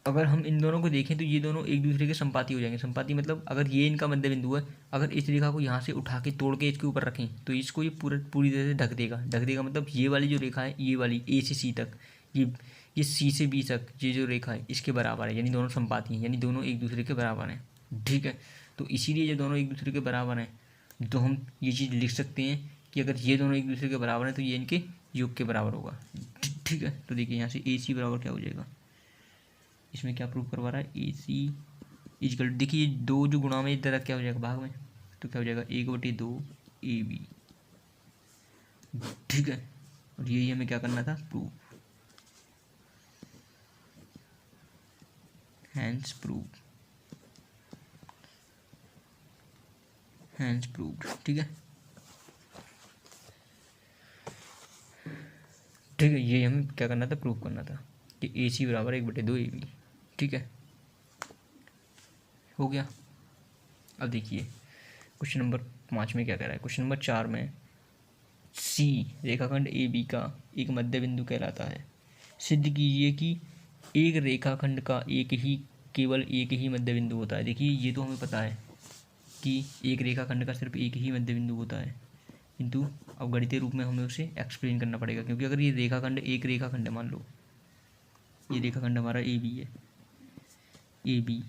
अगर हम इन दोनों को देखें तो ये दोनों एक दूसरे के संपाती हो जाएंगे। संपाती मतलब अगर ये इनका मध्य बिंदु है, अगर इस रेखा को यहाँ से उठा के तोड़ के इसके ऊपर रखें तो इसको ये पूरी तरह से ढक देगा। ढक देगा मतलब ये वाली जो रेखा है, ये वाली ए से सी तक, ये सी से बी तक ये जो रेखा है इसके बराबर है, यानी दोनों संपाती हैं, यानी दोनों एक दूसरे के बराबर हैं। ठीक है, तो इसीलिए ये दोनों एक दूसरे के बराबर हैं तो हम ये चीज़ लिख सकते हैं कि अगर ये दोनों एक दूसरे के बराबर हैं तो ये इनके योग के बराबर होगा। ठीक है, तो देखिए यहाँ से ए सी बराबर क्या हो जाएगा, इसमें क्या प्रूव करवा रहा है, ए सी इजकल, देखिए ये दो जो गुणा में इधर क्या हो जाएगा भाग में, तो क्या हो जाएगा 1/2 ए बी। ठीक है, और यही हमें क्या करना था, prove, hence prove, hence proved. ठीक है, ठीक है, ये हमें क्या करना था, प्रूव करना था कि ए सी बराबर 1/2 ए बी। ठीक है, हो गया। अब देखिए क्वेश्चन नंबर 5 में क्या कह रहा है, क्वेश्चन नंबर 4 में सी रेखाखंड ए बी का एक मध्य बिंदु कहलाता है। सिद्ध कीजिए कि एक रेखाखंड का केवल एक ही मध्य बिंदु होता है। देखिए ये तो हमें पता है कि एक रेखाखंड का सिर्फ एक ही मध्य बिंदु होता है, किंतु अब गणितीय रूप में हमें उसे एक्सप्लेन करना पड़ेगा। क्योंकि अगर ये रेखाखंड एक रेखाखंड है, मान लो ये रेखाखंड हमारा ए बी है, ए बी,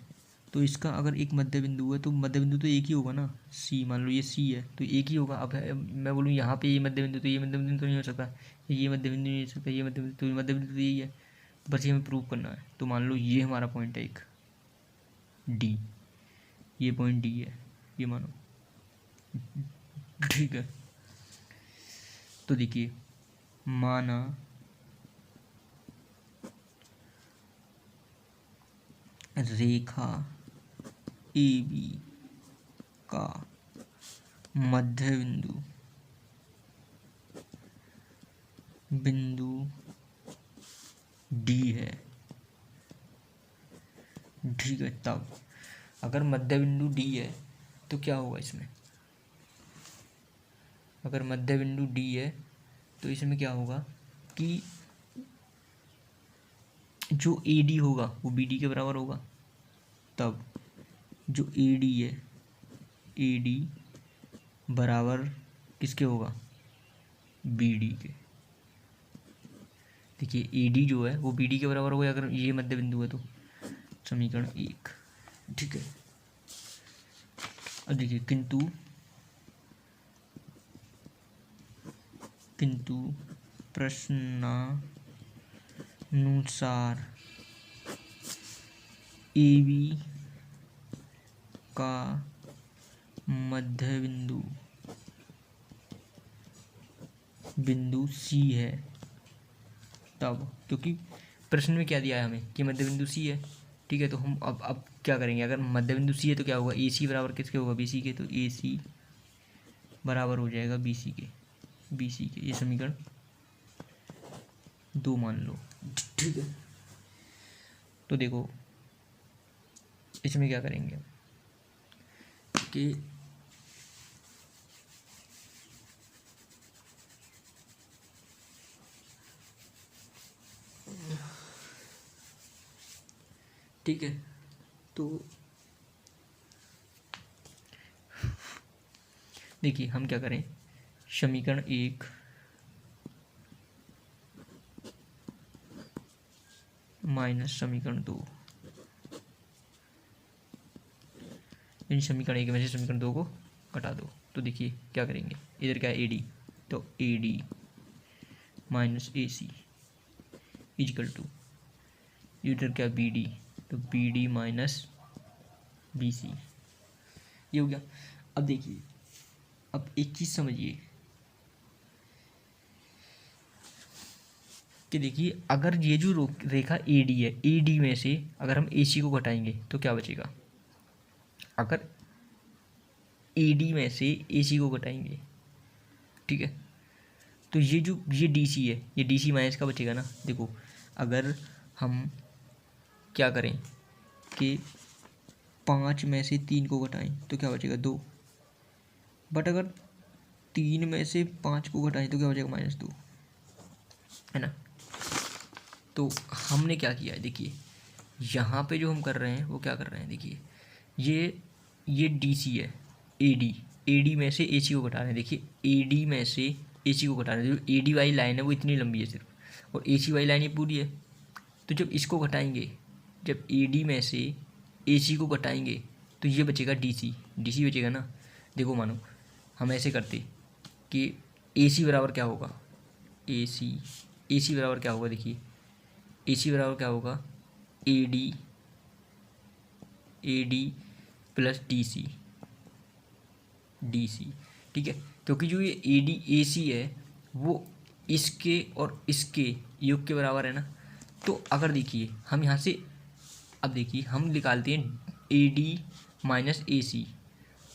तो इसका अगर एक मध्य बिंदु है तो मध्य बिंदु तो एक ही होगा ना, सी, मान लो ये सी है तो एक ही होगा। अब मैं बोलूँ यहाँ पे ये मध्य बिंदु, तो ये मध्य बिंदु तो नहीं हो सकता, ये मध्य बिंदु नहीं हो सकता, ये मध्य बिंदु, तो मध्य बिंदु तो यही है, बस ये हमें प्रूव करना है। तो मान लो ये हमारा पॉइंट है एक डी, ये पॉइंट डी है, ये मानो। ठीक है, तो देखिए माना रेखा ए बी का मध्य बिंदु डी है। ठीक है, तब अगर मध्य बिंदु डी है तो क्या होगा इसमें, अगर मध्य बिंदु डी है तो इसमें क्या होगा कि जो ए डी होगा वो बी डी के बराबर होगा। तब जो ए डी है, ए डी बराबर किसके होगा, बी डी के। देखिए ए डी जो है वो बी डी के बराबर होगा अगर ये मध्य बिंदु है तो, समीकरण 1। ठीक है, अब देखिए किंतु प्रश्नानुसार ए बी का मध्य बिंदु सी है। तब क्योंकि प्रश्न में क्या दिया है हमें कि मध्य बिंदु सी है। ठीक है, तो हम अब क्या करेंगे, अगर मध्य बिंदु सी है तो क्या होगा, ए सी बराबर किसके होगा, बी सी के। तो ए सी बराबर हो जाएगा बी सी के, बी सी के, ये समीकरण 2 मान लो। ठीक है, तो देखो इसमें क्या करेंगे कि ठीक है, तो देखिए हम क्या करें, समीकरण 1 माइनस समीकरण 2, इन समीकरण 1 में से समीकरण 2 को घटा दो। तो देखिए क्या करेंगे, इधर क्या है ए डी, तो A D minus A C equal to, इधर क्या बी डी, तो B D minus B C, ये हो गया। अब देखिए, अब एक चीज़ समझिए कि देखिए अगर ये जो रेखा ए डी है, ए डी में से अगर हम ए सी को घटाएंगे तो क्या बचेगा, अगर ए डी में से ए सी को घटाएंगे, ठीक है, तो ये डी सी है, ये डी सी माइनस का बचेगा ना। देखो अगर हम क्या करें कि 5 में से 3 को घटाएं तो क्या बचेगा 2, बट अगर 3 में से 5 को घटाएं तो क्या बचेगा -2, है ना। तो हमने क्या किया है, देखिए यहाँ पे जो हम कर रहे हैं वो क्या कर रहे हैं, देखिए ये डी सी है, ए डी में से ए सी को घटा रहे हैं। देखिए ए डी में से ए सी को घटा रहे हैं, जो ए डी वाली लाइन है वो इतनी लंबी है सिर्फ, और ए सी वाली लाइन ये पूरी है। तो जब इसको घटाएंगे, जब ए डी में से ए सी को घटाएंगे तो ये बचेगा डी सी बचेगा ना। देखो मानो हम ऐसे करते कि ए सी बराबर क्या होगा, ए सी बराबर क्या होगा, देखिए ए सी बराबर क्या होगा, A D plus D C, ठीक है। क्योंकि जो ये ए डी ए सी है वो इसके और इसके योग के बराबर है ना। तो अगर देखिए हम यहाँ से, अब देखिए हम निकालते हैं ए डी माइनस ए सी।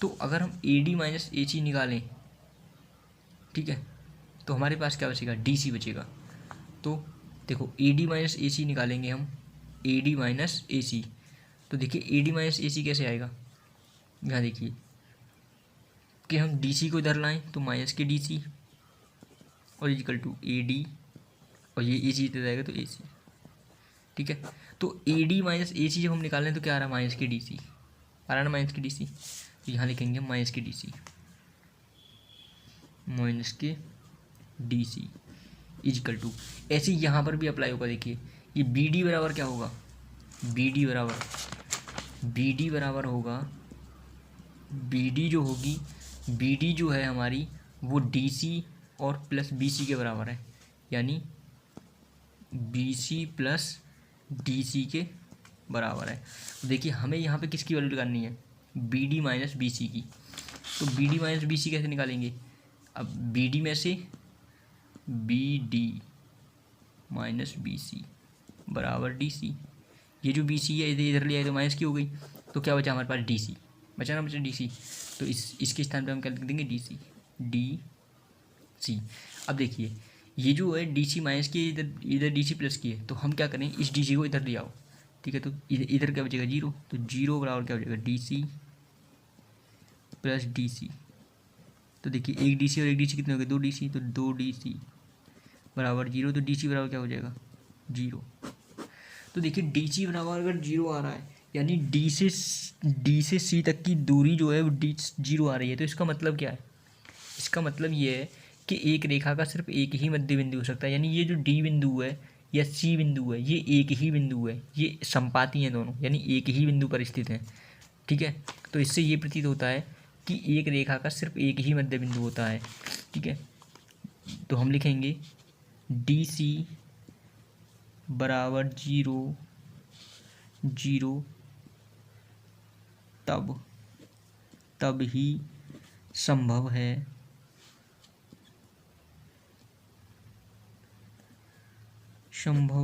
तो अगर हम ए डी माइनस ए सी निकालें, ठीक है, तो हमारे पास क्या बचेगा, डी सी बचेगा। तो देखो ए डी माइनस ए सी निकालेंगे हम, ए डी माइनस ए सी। तो देखिए ए डी माइनस ए सी कैसे आएगा, यहाँ देखिए कि हम डी सी को इधर लाएं तो माइनस के डी सी और इक्वल टू ए डी, और ये ए सी इधर जाएगा तो ए सी, ठीक है। तो ए डी माइनस ए सी जब हम निकाल लें तो क्या आ रहा है, माइनस के डी सी आ रहा है ना, माइनस के डी सी। तो यहाँ लिखेंगे माइनस के डी सी, माइनस के डी सी इक्वल टू, ऐसे ही यहाँ पर भी अप्लाई होगा। देखिए ये बी डी बराबर क्या होगा, बी डी बराबर होगा, बी डी जो होगी, बी डी जो है हमारी वो डी सी और प्लस बी सी के बराबर है, यानी B C plus D C के बराबर है। तो देखिए हमें यहाँ पे किसकी वैल्यू निकालनी है, B D minus B C की। तो B D minus B C कैसे निकालेंगे, अब बी डी में से B D minus B C बराबर डी सी। ये जो बी सी है इधर ले आए तो माइनस की हो गई, तो क्या बचा हमारे पास डी सी बचा ना, बचा डी सी। तो इसके स्थान पे हम क्या लिख देंगे, डी सी। अब देखिए ये जो है डी सी माइनस की, इधर डी सी प्लस की है, तो हम क्या करें, इस डी सी को इधर ले आओ, ठीक है। तो इधर क्या बचेगा, 0। तो 0 बराबर क्या हो जाएगा, D C plus D C. तो देखिए एक डी सी और एक डी सी कितने हो गए, 2 डी सी। तो 2 डी सी बराबर 0। तो डी सी बराबर क्या हो जाएगा, 0। तो देखिए डी सी बराबर अगर 0 आ रहा है, यानी डी से सी तक की दूरी जो है वो डी 0 आ रही है। तो इसका मतलब क्या है, इसका मतलब ये है कि एक रेखा का सिर्फ एक ही मध्य बिंदु हो सकता है, यानी ये जो डी बिंदु है या सी बिंदु है ये एक ही बिंदु है, ये संपाती हैं दोनों, यानी एक ही बिंदु पर स्थित हैं, ठीक है। तो इससे ये प्रतीत होता है कि एक रेखा का सिर्फ एक ही मध्य बिंदु होता है, ठीक है। तो हम लिखेंगे डी सी बराबर 0 तब ही संभव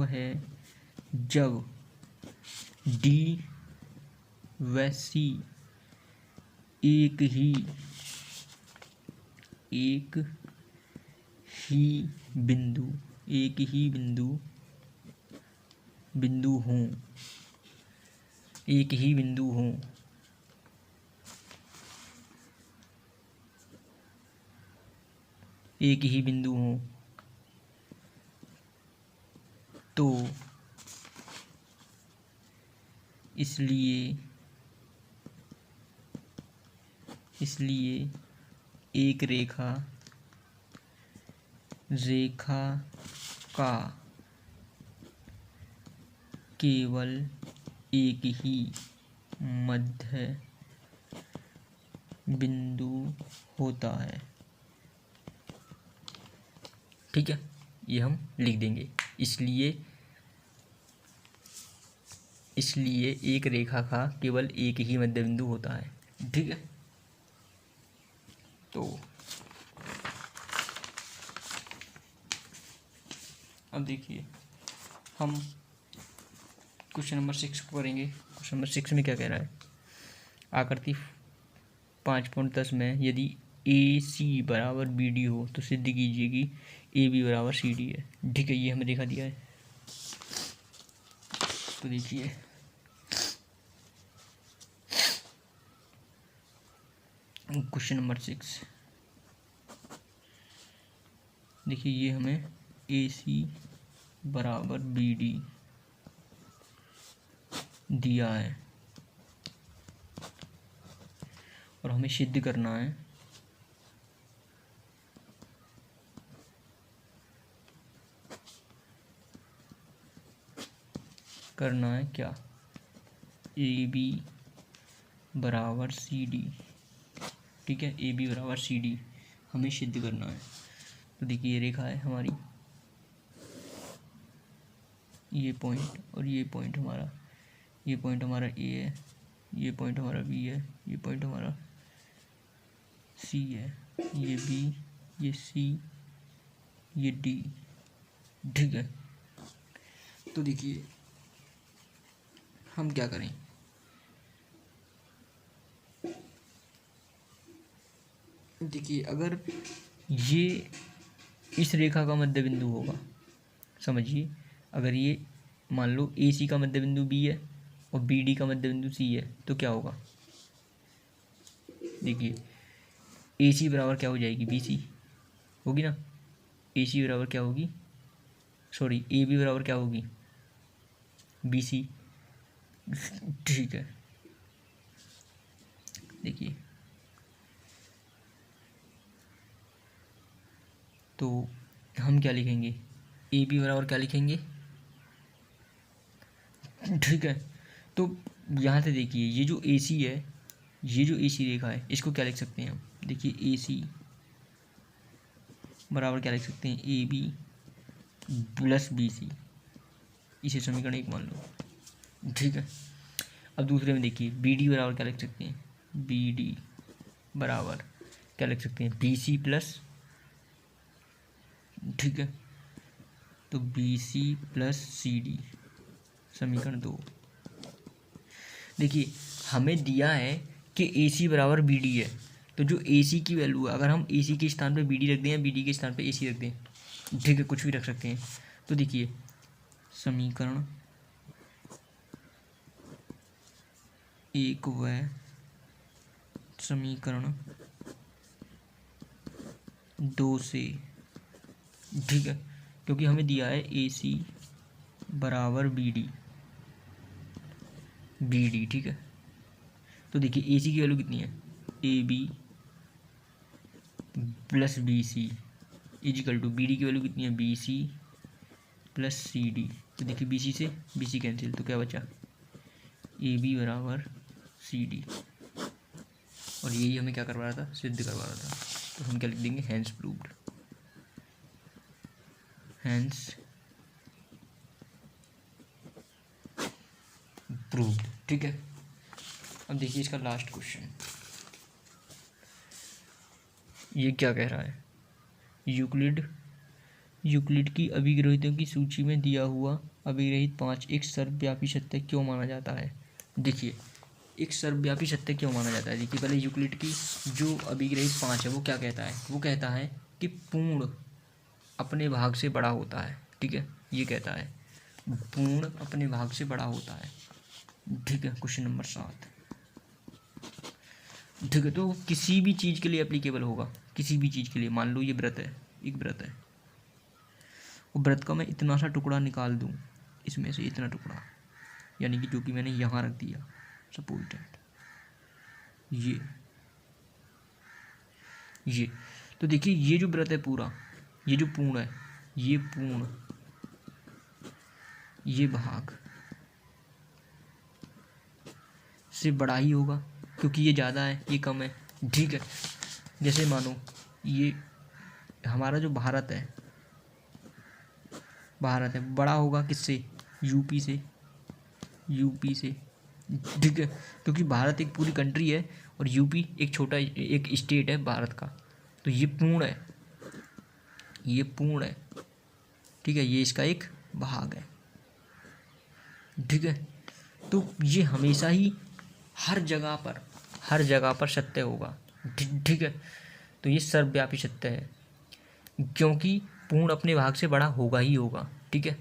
है जब डी व सी एक ही बिंदु हों। तो इसलिए एक रेखा का केवल एक ही मध्य बिंदु होता है, ठीक है। ये हम लिख देंगे, इसलिए एक रेखा का केवल एक ही मध्य बिंदु होता है, ठीक है। तो अब देखिए हम क्वेश्चन नंबर 6 को करेंगे। क्वेश्चन नंबर 6 में क्या कह रहा है, आकृति 5.10 में यदि ए सी बराबर बी डी हो तो सिद्ध कीजिए कि ए बी बराबर सी डी है। ठीक है, ये हमें देखा दिया है। तो देखिए क्वेश्चन नंबर 6, देखिए ये हमें ए सी बराबर बी डी दिया है और हमें सिद्ध करना है क्या, ए बी बराबर सी डी। ठीक है, ए बी बराबर सी डी हमें सिद्ध करना है। तो देखिए ये रेखा है हमारी, ये पॉइंट और ये पॉइंट हमारा, ये पॉइंट हमारा ए है, ये पॉइंट हमारा बी है, ये पॉइंट हमारा सी है, ये बी, ये सी, ये डी। ठीक है, तो देखिए हम क्या करें, देखिए अगर ये इस रेखा का मध्य बिंदु होगा, समझिए अगर ये मान लो ए सी का मध्य बिंदु बी है और बी डी का मध्य बिंदु सी है, तो क्या होगा, देखिए ए सी बराबर क्या हो जाएगी, बी सी होगी ना, ए सी बराबर क्या होगी, सॉरी ए बी बराबर क्या होगी, बी सी। ठीक है, देखिए तो हम क्या लिखेंगे, ए बी बराबर क्या लिखेंगे। ठीक है, तो यहाँ से देखिए ये जो ए सी है, ये जो ए सी रेखा है, इसको क्या लिख सकते हैं हम, देखिए ए सी बराबर क्या लिख सकते हैं, A B plus B C, इसे समीकरण 1 मान लो। ठीक है, अब दूसरे में देखिए बी डी बराबर क्या लिख सकते हैं, बी डी बराबर क्या लिख सकते हैं, बी सी प्लस, ठीक है, तो B C plus C D समीकरण 2। देखिए हमें दिया है कि ए सी बराबर बी डी है, तो जो ए सी की वैल्यू है, अगर हम ए सी के स्थान पे बी डी रख दें या बी डी के स्थान पे ए सी रख दें, ठीक है, कुछ भी रख सकते हैं। तो देखिए समीकरण 1 व समीकरण 2 से, ठीक है, क्योंकि हमें दिया है ए सी बराबर बी डी, ठीक है, तो देखिए ए सी की वैल्यू कितनी है, A B plus B C equal to B D की वैल्यू कितनी है, B C plus C D. तो देखिए बी सी से बी सी कैंसिल, तो क्या बचा, ए बी बराबर सी डी, और यही हमें क्या करवा रहा था, सिद्ध करवा रहा था। तो हम क्या लिख देंगे, हैंस प्रूव्ड, हैंस प्रूव्ड। ठीक है, अब देखिए इसका लास्ट क्वेश्चन, ये क्या कह रहा है, यूक्लिड की अभिग्रहितों की सूची में दिया हुआ अभिग्रहित 5 एक सर्वव्यापी सत्य क्यों माना जाता है। देखिए एक सर्वव्यापी सत्य क्यों माना जाता है, देखिए पहले यूक्लिड की जो अभिग्रहित 5 है वो क्या कहता है, वो कहता है कि पूर्ण अपने भाग से बड़ा होता है। ठीक है, ये कहता है पूर्ण अपने भाग से बड़ा होता है। ठीक है, क्वेश्चन नंबर 7। ठीक है, तो किसी भी चीज़ के लिए एप्लीकेबल होगा, किसी भी चीज़ के लिए। मान लो ये व्रत है, एक व्रत है, वो व्रत का मैं इतना सा टुकड़ा निकाल दूँ, इसमें से इतना टुकड़ा, यानी कि जो कि मैंने यहाँ रख दिया, सपोज दैट ये तो देखिए ये जो व्रत है पूरा, ये जो पूर्ण है, ये पूर्ण, ये भाग से बड़ा ही होगा, क्योंकि ये ज़्यादा है, ये कम है। ठीक है, जैसे मानो ये हमारा जो भारत है बड़ा होगा किससे, यूपी से, ठीक है, क्योंकि भारत एक पूरी कंट्री है और यूपी एक छोटा एक स्टेट है भारत का। तो ये पूर्ण है, ठीक है, ये इसका एक भाग है। ठीक है, तो ये हमेशा ही हर जगह पर सत्य होगा। ठीक है, तो ये सर्वव्यापी सत्य है, क्योंकि पूर्ण अपने भाग से बड़ा होगा ही होगा। ठीक है।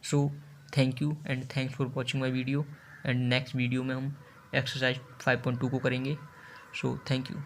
So thank you and thanks for watching my video. And next video में हम एक्सरसाइज 5.2 को करेंगे। So thank you.